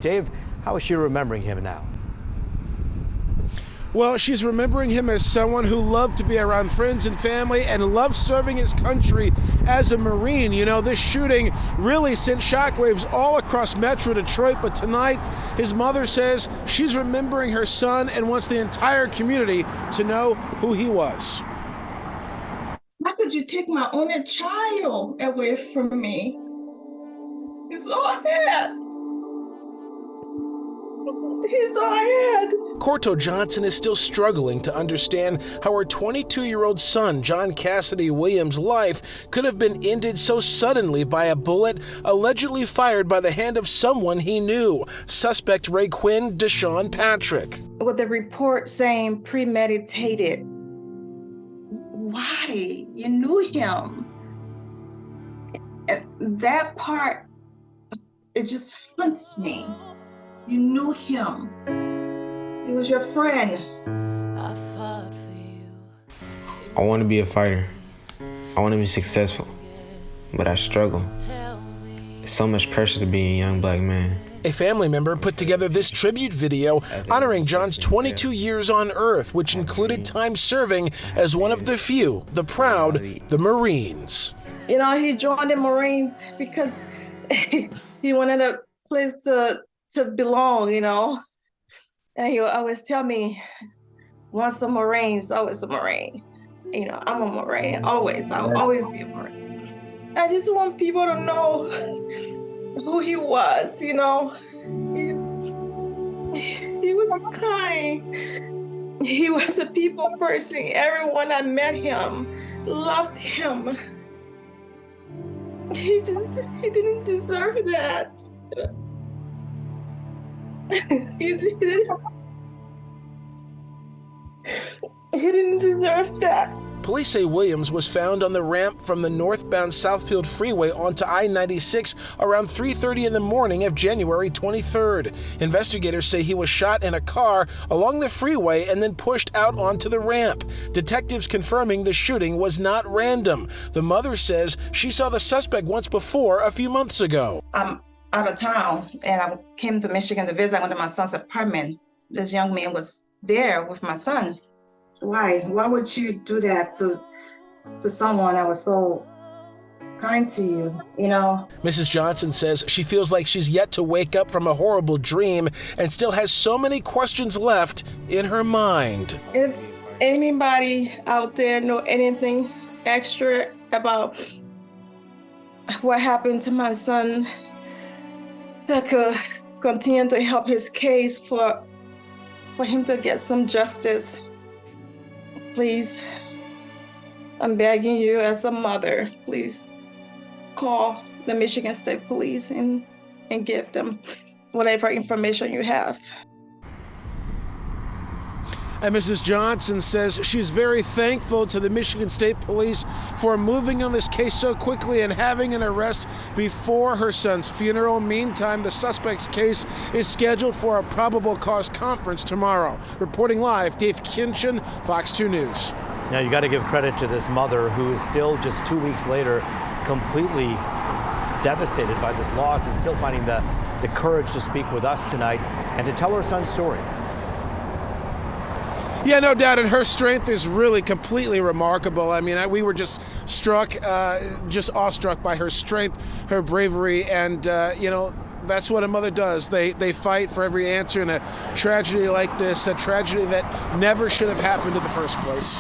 Dave, how is she remembering him now? Well, she's remembering him as someone who loved to be around friends and family and loved serving his country as a Marine. You know, this shooting really sent shockwaves all across Metro Detroit, but tonight his mother says she's remembering her son and wants the entire community to know who he was. How could you take my only child away from me? He's all I had. He's all I had. Korto Johnson is still struggling to understand how her 22-year-old son, John Cassidy Williams' life could have been ended so suddenly by a bullet allegedly fired by the hand of someone he knew, suspect Raquin Deshawn Patrick. With the report saying premeditated, why? You knew him. That part, it just haunts me. You knew him. He was your friend. I want to be a fighter. I want to be successful, but I struggle. It's so much pressure to be a young black man. A family member put together this tribute video honoring John's 22 years on Earth, which included time serving as one of the few, the proud, the Marines. You know, he joined the Marines because he wanted a place to belong, you know. And he would always tell me, once a Marine, always a Marine. You know, I'm a Marine, always. I'll always be a Marine. I just want people to know who he was, you know. He was kind. He was a people person. Everyone that met him loved him. He didn't deserve that. He didn't deserve that. Police say Williams was found on the ramp from the northbound Southfield Freeway onto I-96 around 3:30 in the morning of January 23rd. Investigators say he was shot in a car along the freeway and then pushed out onto the ramp. Detectives confirming the shooting was not random. The mother says she saw the suspect once before a few months ago. I'm out of town and I came to Michigan to visit. I went to my son's apartment. This young man was there with my son. Why? Why would you do that to someone that was so kind to you, you know? Mrs. Johnson says she feels like she's yet to wake up from a horrible dream and still has so many questions left in her mind. If anybody out there know anything extra about what happened to my son that could continue to help his case for him to get some justice, please, I'm begging you as a mother, please call the Michigan State Police and give them whatever information you have. And Mrs. Johnson says she's very thankful to the Michigan State Police for moving on this case so quickly and having an arrest before her son's funeral. Meantime, the suspect's case is scheduled for a probable cause conference tomorrow. Reporting live, Dave Kinchin, Fox 2 News. Now, you got to give credit to this mother who is still, just 2 weeks later, completely devastated by this loss and still finding the courage to speak with us tonight and to tell her son's story. Yeah, no doubt, and her strength is really completely remarkable. I mean, we were just just awestruck by her strength, her bravery, and you know, that's what a mother does. They fight for every answer in a tragedy like this, a tragedy that never should have happened in the first place.